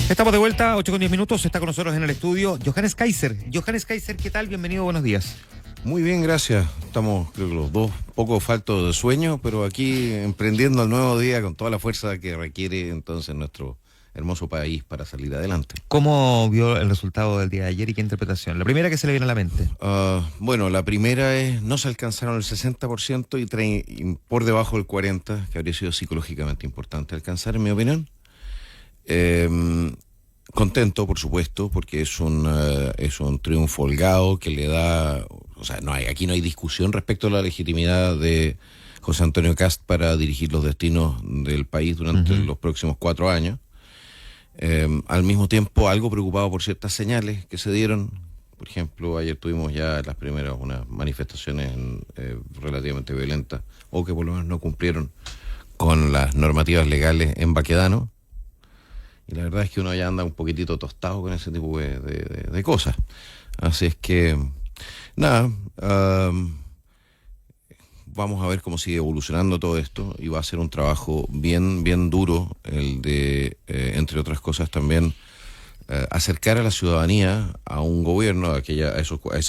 Estamos de vuelta, 8:10. Está con nosotros en el estudio Johannes Kaiser. Johannes Kaiser, ¿qué tal? Bienvenido, buenos días. Muy bien, gracias. Estamos, creo que los dos, poco faltos de sueño, pero aquí emprendiendo el nuevo día con toda la fuerza que requiere entonces nuestro hermoso país para salir adelante. ¿Cómo vio el resultado del día de ayer y qué interpretación? La primera que se le viene a la mente. Bueno, la primera es, no se alcanzaron el 60% y por debajo del 40%, que habría sido psicológicamente importante alcanzar, en mi opinión. Contento, por supuesto, porque es un triunfo holgado que le da, o sea, aquí no hay discusión respecto a la legitimidad de José Antonio Kast para dirigir los destinos del país durante los próximos 4 años. Al mismo tiempo, algo preocupado por ciertas señales que se dieron. Por ejemplo, ayer tuvimos ya las primeras unas manifestaciones relativamente violentas, o que por lo menos no cumplieron con las normativas legales en Baquedano. Y la verdad es que uno ya anda un poquitito tostado con ese tipo de cosas. Así es que, nada, vamos a ver cómo sigue evolucionando todo esto, y va a ser un trabajo bien duro, el de, entre otras cosas también, acercar a la ciudadanía a un gobierno, a ese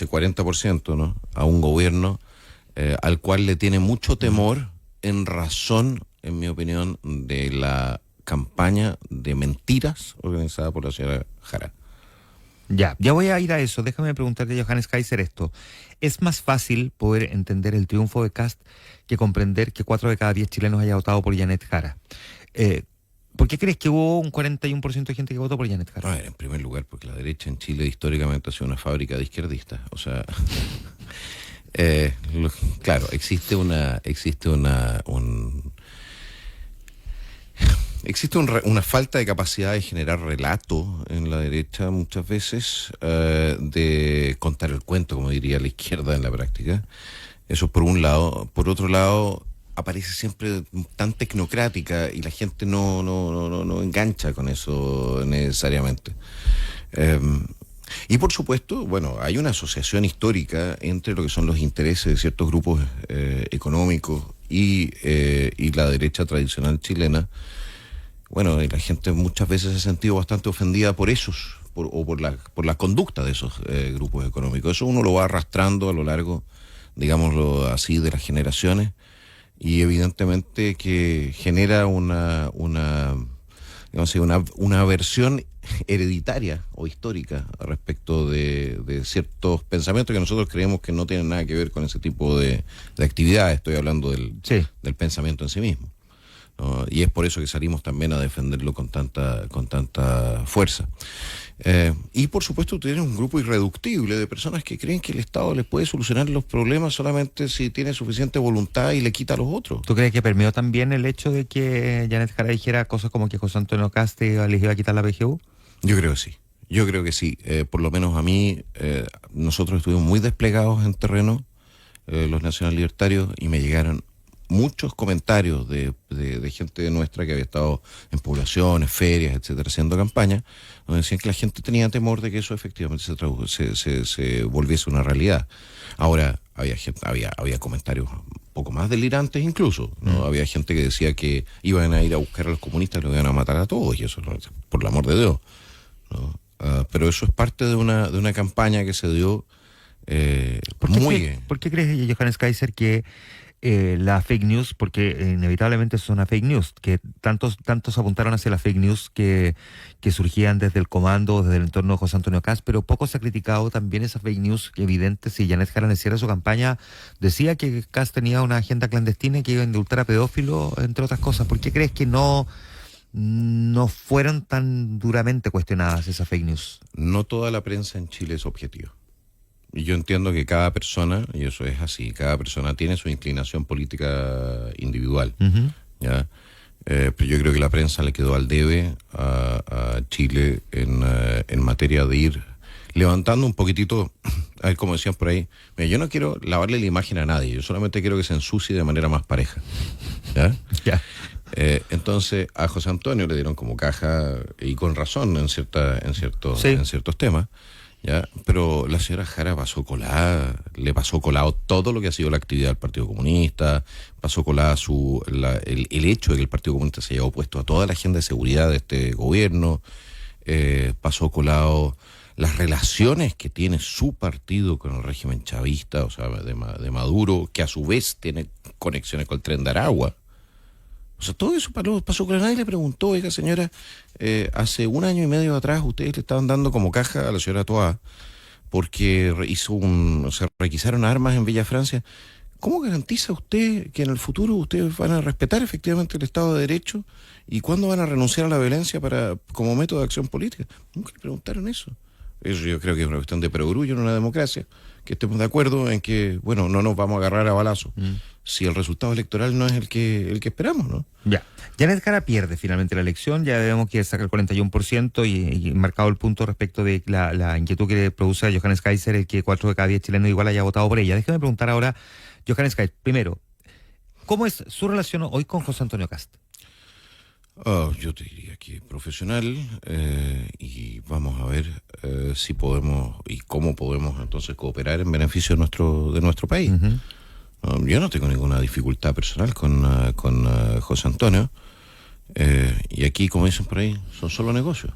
40%, ¿no? A un gobierno al cual le tiene mucho temor en razón, en mi opinión, de la campaña de mentiras organizada por la señora Jara. Ya voy a ir a eso. Déjame preguntarte, Johannes Kaiser, esto. ¿Es más fácil poder entender el triunfo de Kast que comprender que 4 de cada 10 chilenos haya votado por Janet Jara? ¿Por qué crees que hubo un 41% de gente que votó por Janet Jara? A ver, en primer lugar, porque la derecha en Chile históricamente ha sido una fábrica de izquierdistas. O sea, claro, existe una falta de capacidad de generar relato en la derecha muchas veces, de contar el cuento, como diría la izquierda en la práctica. Eso por un lado. Por otro lado, aparece siempre tan tecnocrática y la gente no engancha con eso necesariamente. Y por supuesto, bueno, hay una asociación histórica entre lo que son los intereses de ciertos grupos económicos y la derecha tradicional chilena. Bueno, y la gente muchas veces se ha sentido bastante ofendida por por la conducta de esos grupos económicos. Eso uno lo va arrastrando a lo largo, digámoslo así, de las generaciones, y evidentemente que genera una versión hereditaria o histórica respecto de ciertos pensamientos que nosotros creemos que no tienen nada que ver con ese tipo de actividades. Estoy hablando del pensamiento en sí mismo, ¿no? Y es por eso que salimos también a defenderlo con tanta fuerza. Y por supuesto tienes un grupo irreductible de personas que creen que el Estado les puede solucionar los problemas solamente si tiene suficiente voluntad y le quita a los otros. ¿Tú crees que permeó también el hecho de que Janet Jara dijera cosas como que José Antonio Kast les iba a quitar la PGU? Yo creo que sí. Por lo menos a mí, nosotros estuvimos muy desplegados en terreno, los nacional libertarios, y me llegaron muchos comentarios de gente nuestra que había estado en poblaciones, ferias, etcétera, haciendo campaña, donde decían que la gente tenía temor de que eso efectivamente se volviese una realidad. Ahora, había comentarios un poco más delirantes incluso, ¿no? Había gente que decía que iban a ir a buscar a los comunistas y los iban a matar a todos, y eso, por el amor de Dios, ¿no? Pero eso es parte de una campaña que se dio muy bien. ¿Por qué crees, Johannes Kaiser, que la fake news, porque inevitablemente es una fake news, que tantos apuntaron hacia la fake news que surgían desde el comando, desde el entorno de José Antonio Kast, pero poco se ha criticado también esa fake news evidente? Si Janet Jara hiciera su campaña, decía que Kast tenía una agenda clandestina y que iba a indultar a pedófilos, entre otras cosas. ¿Por qué crees que no fueron tan duramente cuestionadas esas fake news? No toda la prensa en Chile es objetiva. Y yo entiendo que cada persona, y eso es así, cada persona tiene su inclinación política individual, ¿ya? Pero yo creo que la prensa le quedó al debe a Chile en materia de ir levantando un poquitito, a ver, como decían por ahí, mira, yo no quiero lavarle la imagen a nadie, yo solamente quiero que se ensucie de manera más pareja, ¿ya? Ya. Entonces a José Antonio le dieron como caja, y con razón en ciertos temas, ¿ya? Pero la señora Jara le pasó colado todo lo que ha sido la actividad del Partido Comunista, pasó colada el hecho de que el Partido Comunista se haya opuesto a toda la agenda de seguridad de este gobierno, pasó colado las relaciones que tiene su partido con el régimen chavista, o sea, de Maduro, que a su vez tiene conexiones con el Tren de Aragua. O sea, todo eso pasó colado. Nadie le preguntó, oiga señora, hace 1 año y medio atrás ustedes le estaban dando como caja a la señora Toá porque se requisaron armas en Villa Francia. ¿Cómo garantiza usted que en el futuro ustedes van a respetar efectivamente el Estado de Derecho? ¿Y cuándo van a renunciar a la violencia como método de acción política? Nunca le preguntaron eso. Eso yo creo que es una cuestión de perogrullo en una democracia, que estemos de acuerdo en que, bueno, no nos vamos a agarrar a balazo si el resultado electoral no es el que esperamos, ¿no? Ya. Janet Jara pierde finalmente la elección, ya vemos que saca el 41% y marcado el punto respecto de la inquietud que produce a Johannes Kaiser, el que 4 de cada 10 chilenos igual haya votado por ella. Déjeme preguntar ahora, Johannes Kaiser, primero, ¿cómo es su relación hoy con José Antonio Kast? Yo te diría que profesional, y vamos a ver si podemos y cómo podemos entonces cooperar en beneficio de nuestro país. Yo no tengo ninguna dificultad personal con José Antonio, y aquí, como dicen por ahí, son solo negocios.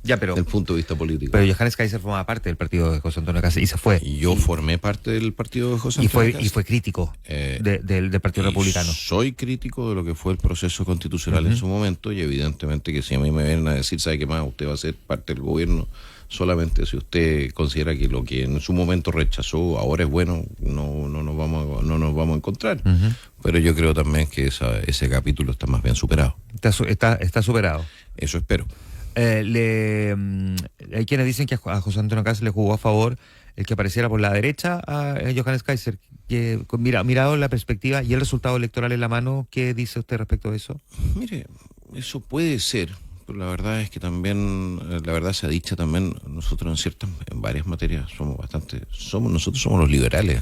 Ya, pero Desde el punto de vista político. Pero Johannes Kaiser formaba parte del partido de José Antonio Kast y se fue. Y yo formé parte del partido de José Antonio Kast. Y fue crítico del Partido Republicano. Soy crítico de lo que fue el proceso constitucional en su momento, y evidentemente que si a mí me vienen a decir, ¿sabe qué más? Usted va a ser parte del gobierno solamente si usted considera que lo que en su momento rechazó ahora es bueno, no nos vamos a encontrar. Pero yo creo también que ese capítulo está más bien superado. Está superado. Eso espero. Hay quienes dicen que a José Antonio Kast le jugó a favor el que apareciera por la derecha a Johannes Kaiser. Mirado la perspectiva y el resultado electoral en la mano, ¿qué dice usted respecto de eso? Mire, eso puede ser, pero la verdad es que también, la verdad sea dicha también, nosotros en varias materias nosotros somos los liberales,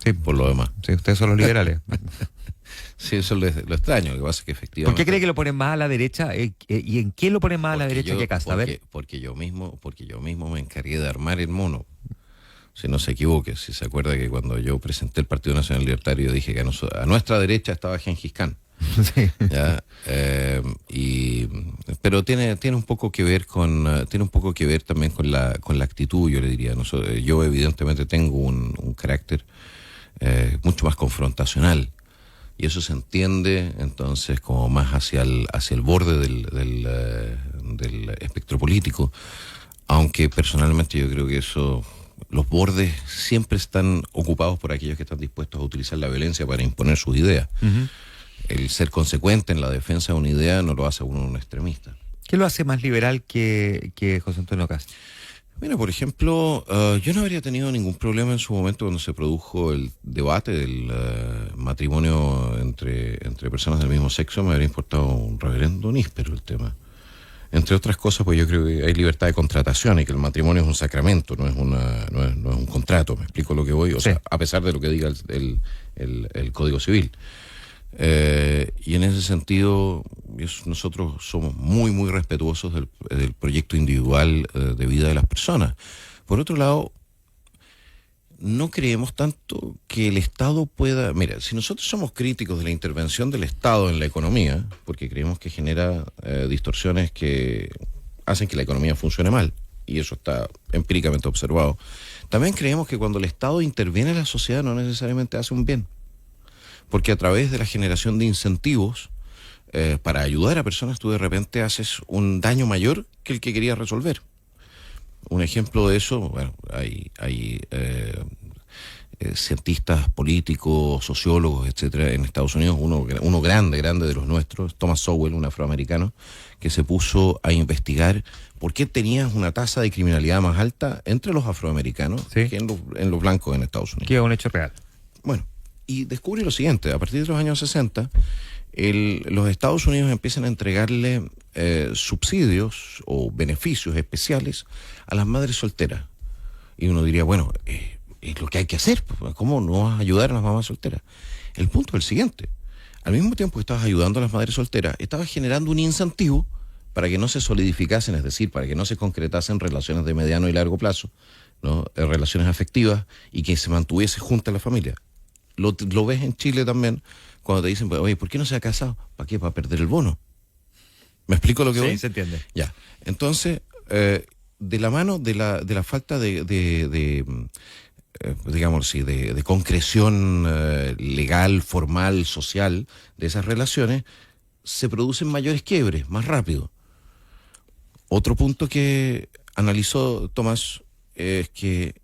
Sí. Por lo demás. Sí, ustedes son los liberales. Sí, eso lo extraño, lo que pasa es que efectivamente... ¿Por qué cree que lo ponen más a la derecha? ¿Y en qué lo ponen más a la derecha que Kast? A ver. Porque yo mismo me encargué de armar el mono. Si no se equivoque, si se acuerda que cuando yo presenté el Partido Nacional Libertario dije que a nuestra derecha estaba Gengis Khan. Sí. ¿Ya? Pero tiene un poco que ver también con la actitud, yo le diría. Yo evidentemente tengo un carácter mucho más confrontacional. Y eso se entiende entonces como más hacia el borde del espectro político, aunque personalmente yo creo que los bordes siempre están ocupados por aquellos que están dispuestos a utilizar la violencia para imponer sus ideas. El ser consecuente en la defensa de una idea no lo hace a uno un extremista. ¿Qué lo hace más liberal que José Antonio Kast? Mira, por ejemplo, yo no habría tenido ningún problema en su momento cuando se produjo el debate del matrimonio entre personas del mismo sexo. Me habría importado un reverendo níspero el tema. Entre otras cosas, pues yo creo que hay libertad de contratación y que el matrimonio es un sacramento, no es un contrato. ¿Me explico lo que voy? O sea, a pesar de lo que diga el Código Civil. Y en ese sentido nosotros somos muy muy respetuosos del proyecto individual de vida de las personas. Por otro lado, no creemos tanto que el Estado pueda... Mira, si nosotros somos críticos de la intervención del Estado en la economía, porque creemos que genera distorsiones que hacen que la economía funcione mal, y eso está empíricamente observado, también creemos que cuando el Estado interviene en la sociedad no necesariamente hace un bien. Porque a través de la generación de incentivos para ayudar a personas, tú de repente haces un daño mayor que el que querías resolver. Un ejemplo de eso, bueno, hay cientistas políticos, sociólogos, etcétera, en Estados Unidos, uno grande de los nuestros, Thomas Sowell, un afroamericano, que se puso a investigar por qué tenías una tasa de criminalidad más alta entre los afroamericanos que en los blancos en Estados Unidos. Que es un hecho real. Bueno, y descubre lo siguiente: a partir de los años 60, los Estados Unidos empiezan a entregarle subsidios o beneficios especiales a las madres solteras. Y uno diría, bueno, es lo que hay que hacer, ¿cómo no vas a ayudar a las mamás solteras? El punto es el siguiente: al mismo tiempo que estabas ayudando a las madres solteras, estabas generando un incentivo para que no se solidificasen, es decir, para que no se concretasen relaciones de mediano y largo plazo, ¿no? Relaciones afectivas, y que se mantuviese junta la familia. Lo ves en Chile también, cuando te dicen, oye, ¿por qué no se ha casado? ¿Para qué? ¿Para perder el bono? ¿Me explico lo que voy? Sí, se entiende. Ya. Entonces, de la mano de la falta digamos, sí, de concreción legal, formal, social de esas relaciones, se producen mayores quiebres más rápido. Otro punto que analizó Tomás es que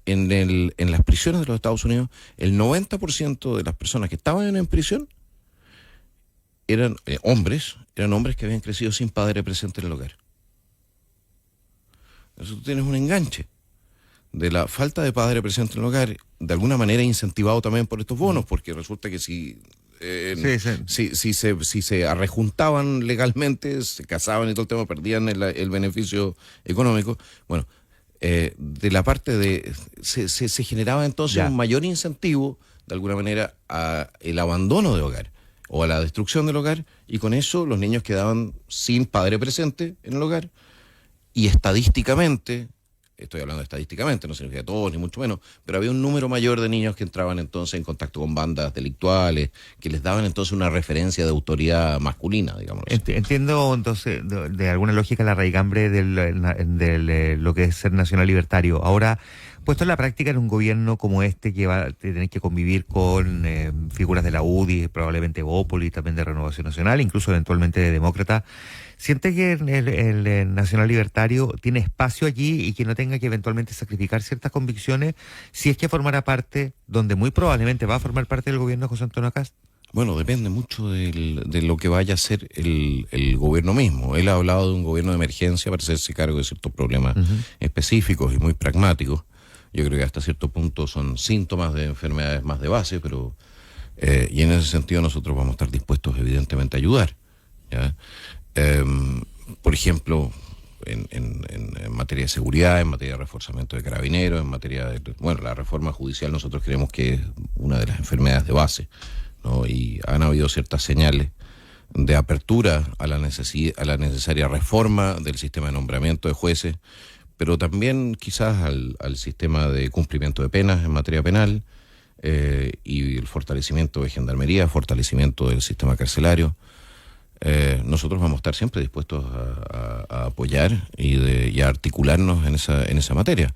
en las prisiones de los Estados Unidos, el 90% de las personas que estaban en prisión eran hombres que habían crecido sin padre presente en el hogar. Entonces tú tienes un enganche de la falta de padre presente en el hogar, de alguna manera incentivado también por estos bonos, porque resulta que si se arrejuntaban legalmente, se casaban y todo el tema, perdían el beneficio económico. Bueno, de la parte se generaba entonces un mayor incentivo, de alguna manera, a el abandono de hogar o a la destrucción del hogar, y con eso los niños quedaban sin padre presente en el hogar, y estadísticamente, estoy hablando estadísticamente, no significa todos ni mucho menos, pero había un número mayor de niños que entraban entonces en contacto con bandas delictuales, que les daban entonces una referencia de autoridad masculina, digamos. Entiendo entonces de alguna lógica la raigambre de lo que es ser nacional libertario. Ahora, puesto en la práctica en un gobierno como este que va a tener que convivir con figuras de la UDI, probablemente Bópoli, también de Renovación Nacional, incluso eventualmente de Demócrata, ¿siente que el nacional libertario tiene espacio allí y que no tenga que eventualmente sacrificar ciertas convicciones si es que formará parte, donde muy probablemente va a formar parte del gobierno de José Antonio Kast? Bueno, depende mucho de lo que vaya a ser el gobierno mismo. Él ha hablado de un gobierno de emergencia para hacerse cargo de ciertos problemas específicos y muy pragmáticos. Yo creo que hasta cierto punto son síntomas de enfermedades más de base, pero y en ese sentido nosotros vamos a estar dispuestos evidentemente a ayudar, ¿ya? Por ejemplo, en materia de seguridad, en materia de reforzamiento de carabineros, en materia de... Bueno, la reforma judicial nosotros creemos que es una de las enfermedades de base, ¿no? Y han habido ciertas señales de apertura a la necesaria reforma del sistema de nombramiento de jueces, pero también quizás al sistema de cumplimiento de penas en materia penal, y el fortalecimiento de gendarmería, fortalecimiento del sistema carcelario. Nosotros vamos a estar siempre dispuestos a apoyar y a articularnos en esa materia.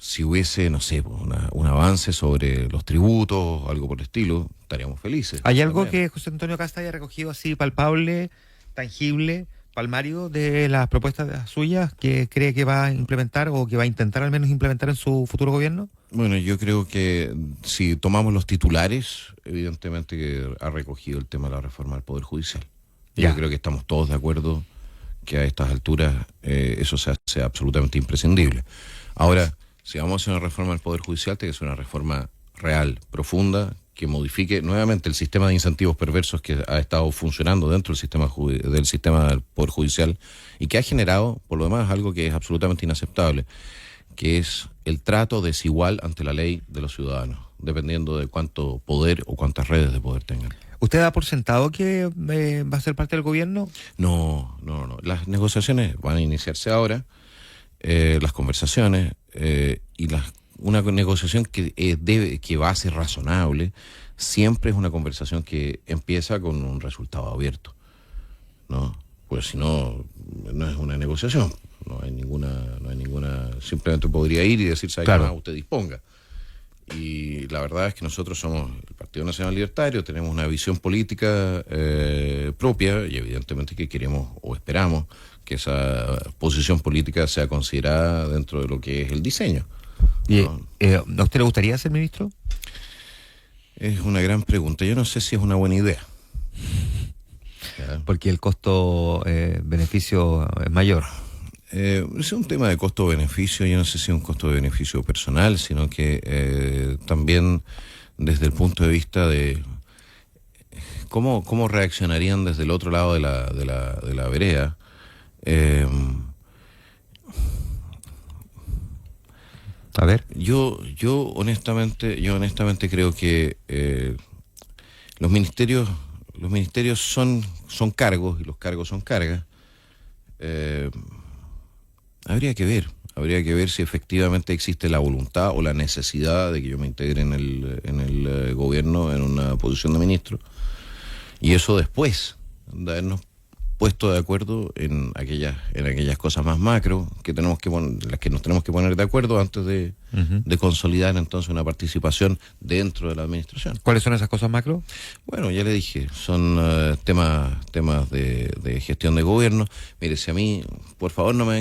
Si hubiese, no sé, un avance sobre los tributos o algo por el estilo, estaríamos felices. ¿Hay algo que José Antonio Kast haya recogido así palpable, tangible, palmario de las propuestas suyas que cree que va a implementar o que va a intentar al menos implementar en su futuro gobierno? Bueno, yo creo que si tomamos los titulares, evidentemente que ha recogido el tema de la reforma del Poder Judicial. Yo creo que estamos todos de acuerdo que a estas alturas eso se hace absolutamente imprescindible. Ahora, si vamos a hacer una reforma del Poder Judicial, tiene que ser una reforma real, profunda, que modifique nuevamente el sistema de incentivos perversos que ha estado funcionando dentro del sistema del Poder Judicial y que ha generado, por lo demás, algo que es absolutamente inaceptable, que es el trato desigual ante la ley de los ciudadanos, dependiendo de cuánto poder o cuántas redes de poder tengan. ¿Usted da por sentado que va a ser parte del gobierno? No. Las negociaciones van a iniciarse ahora, las conversaciones, y una negociación que va a ser razonable, siempre es una conversación que empieza con un resultado abierto, ¿no? Pues si no, no es una negociación, no hay ninguna, simplemente podría ir y decir, ¿sabe qué más? Usted disponga. Y la verdad es que nosotros somos el Partido Nacional Libertario, tenemos una visión política propia y evidentemente que queremos o esperamos que esa posición política sea considerada dentro de lo que es el diseño. ¿Y a usted le gustaría ser ministro? Es una gran pregunta. Yo no sé si es una buena idea. Porque el costo-beneficio es mayor. Es un tema de costo-beneficio. Yo no sé si es un costo-beneficio personal, sino que también desde el punto de vista de cómo reaccionarían desde el otro lado de la vereda. A ver. Yo honestamente creo que los ministerios son cargos y los cargos son cargas. Habría que ver si efectivamente existe la voluntad o la necesidad de que yo me integre en el gobierno en una posición de ministro. Y eso después de habernos puesto de acuerdo en aquellas cosas más macro que tenemos que las que nos tenemos que poner de acuerdo antes de consolidar entonces una participación dentro de la administración. ¿Cuáles son esas cosas macro? Bueno, ya le dije, son temas de gestión de gobierno. Mire, si a mí, por favor, no me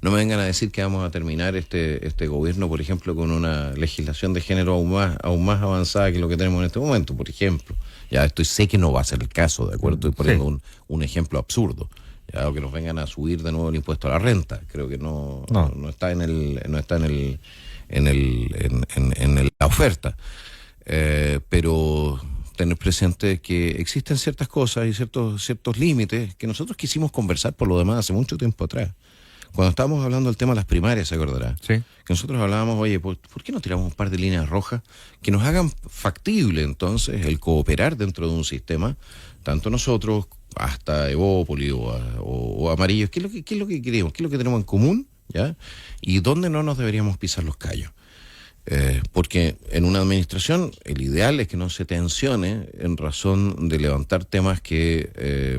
vengan a decir que vamos a terminar este gobierno, por ejemplo, con una legislación de género aún más avanzada que lo que tenemos en este momento, por ejemplo. Ya sé que no va a ser el caso, ¿de acuerdo? Estoy poniendo un ejemplo absurdo. Ya, o que nos vengan a subir de nuevo el impuesto a la renta. Creo que no está en la oferta. Pero tener presente que existen ciertas cosas y ciertos límites que nosotros quisimos conversar por lo demás hace mucho tiempo atrás. Cuando estábamos hablando del tema de las primarias, ¿se acordará? Sí. Que nosotros hablábamos, oye, ¿por qué no tiramos un par de líneas rojas que nos hagan factible entonces el cooperar dentro de un sistema, tanto nosotros hasta Evópoli o Amarillos? ¿Qué es lo que queremos? ¿Qué es lo que tenemos en común? ¿Ya? Y dónde no nos deberíamos pisar los callos. Porque en una administración el ideal es que no se tensione en razón de levantar temas que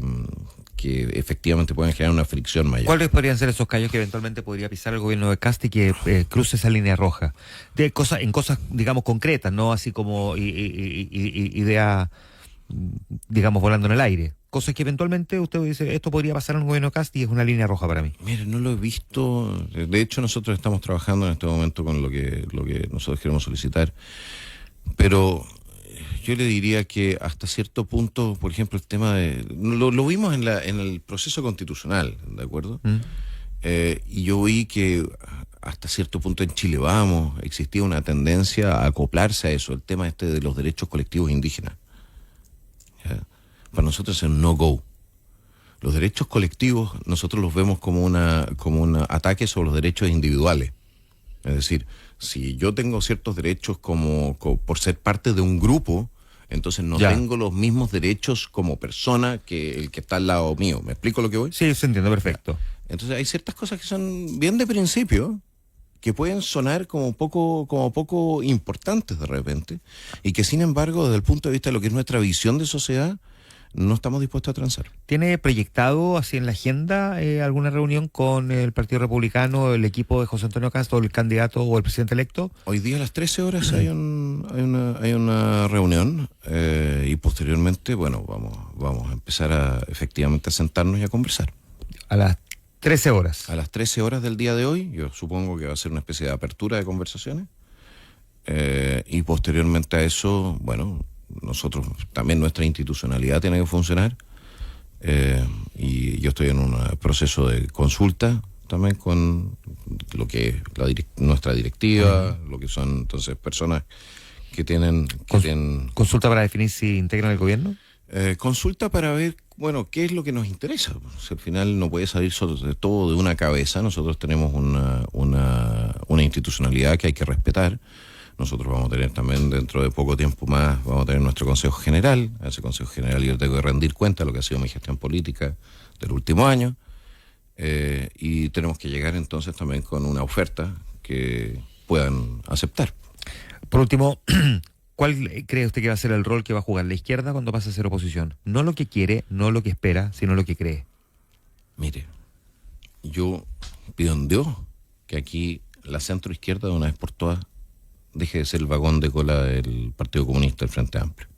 efectivamente pueden generar una fricción mayor. ¿Cuáles podrían ser esos callos que eventualmente podría pisar el gobierno de Kast y que cruce esa línea roja? En cosas, digamos, concretas, no así como idea, digamos, volando en el aire. Cosas que eventualmente usted dice, esto podría pasar en el gobierno de Kast y es una línea roja para mí. Mire, no lo he visto. De hecho, nosotros estamos trabajando en este momento con lo que nosotros queremos solicitar. Pero yo le diría que hasta cierto punto, por ejemplo, el tema de... Lo vimos en el proceso constitucional, ¿de acuerdo? Y yo vi que hasta cierto punto en Chile Vamos existía una tendencia a acoplarse a eso, el tema de los derechos colectivos indígenas. ¿Ya? Para nosotros es un no-go. Los derechos colectivos nosotros los vemos como un ataque sobre los derechos individuales. Es decir, si yo tengo ciertos derechos como por ser parte de un grupo, entonces no tengo los mismos derechos como persona que el que está al lado mío. ¿Me explico lo que voy? Sí, se entiende perfecto. Entonces hay ciertas cosas que son bien de principio, que pueden sonar como poco importantes de repente, y que sin embargo, desde el punto de vista de lo que es nuestra visión de sociedad, no estamos dispuestos a transar. ¿Tiene proyectado así en la agenda alguna reunión con el Partido Republicano, el equipo de José Antonio Kast, o el candidato o el presidente electo? Hoy día a las 13 horas hay una reunión y posteriormente, bueno, vamos a empezar efectivamente a sentarnos y a conversar. A las 13 horas. A las 13 horas del día de hoy, yo supongo que va a ser una especie de apertura de conversaciones y posteriormente a eso, bueno, nosotros también nuestra institucionalidad tiene que funcionar y yo estoy en un proceso de consulta también con lo que es nuestra directiva, lo que son entonces personas que tienen... ¿Consulta para definir si integran el gobierno? Consulta para ver, bueno, qué es lo que nos interesa. Si al final no puede salir todo de una cabeza, nosotros tenemos una institucionalidad que hay que respetar. Nosotros vamos a tener también dentro de poco tiempo más, vamos a tener nuestro Consejo General. A ese Consejo General yo tengo que rendir cuenta de lo que ha sido mi gestión política del último año. Y tenemos que llegar entonces también con una oferta que puedan aceptar. Por último, ¿cuál cree usted que va a ser el rol que va a jugar la izquierda cuando pase a ser oposición? No lo que quiere, no lo que espera, sino lo que cree. Mire, yo pido en Dios que aquí la centroizquierda de una vez por todas deje de ser el vagón de cola del Partido Comunista del Frente Amplio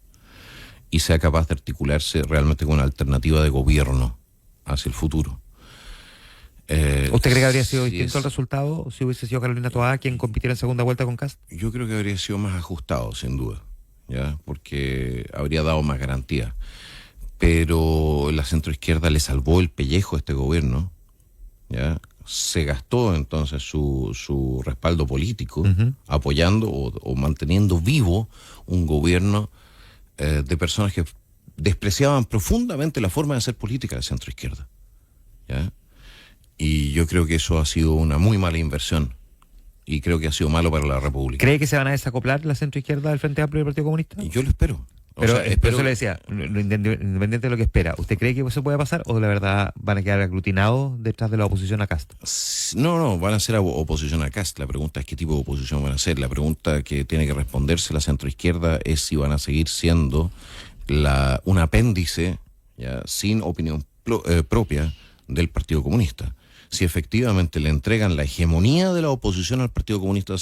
y sea capaz de articularse realmente con una alternativa de gobierno hacia el futuro. ¿Usted cree que habría sido distinto el resultado si hubiese sido Carolina Toá quien compitiera en segunda vuelta con Kast? Yo creo que habría sido más ajustado, sin duda, ¿ya? Porque habría dado más garantía. Pero la centroizquierda le salvó el pellejo a este gobierno, ¿ya? Se gastó entonces su respaldo político apoyando o manteniendo vivo un gobierno de personas que despreciaban profundamente la forma de hacer política de centroizquierda, ¿ya? Y yo creo que eso ha sido una muy mala inversión y creo que ha sido malo para la República. ¿Cree que se van a desacoplar la centroizquierda del Frente Amplio y del Partido Comunista? Yo lo espero. Pero eso le decía, independiente de lo que espera, ¿usted cree que eso puede pasar o de la verdad van a quedar aglutinados detrás de la oposición a Kast? No, van a ser oposición a Kast. La pregunta es qué tipo de oposición van a ser. La pregunta que tiene que responderse la centroizquierda es si van a seguir siendo un apéndice, ¿ya?, sin opinión propia del Partido Comunista. Si efectivamente le entregan la hegemonía de la oposición al Partido Comunista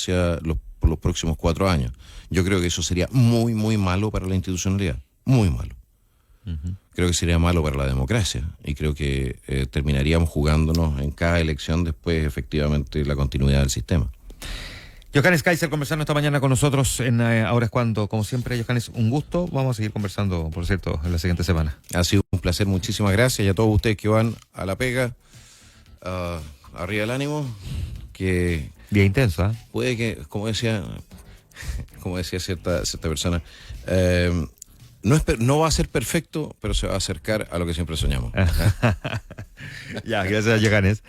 por los próximos 4 años, yo creo que eso sería muy, muy malo para la institucionalidad. Muy malo. Creo que sería malo para la democracia y creo que terminaríamos jugándonos en cada elección después efectivamente la continuidad del sistema. Johannes Kaiser conversando esta mañana con nosotros en Ahora es Cuando. Como siempre, Johannes, un gusto. Vamos a seguir conversando, por cierto, en la siguiente semana. Ha sido un placer, muchísimas gracias. Y a todos ustedes que van a la pega, arriba el ánimo, que... Día intenso, ¿eh? Puede que, como decía cierta persona, no va a ser perfecto, pero se va a acercar a lo que siempre soñamos. Ya, gracias, Johannes.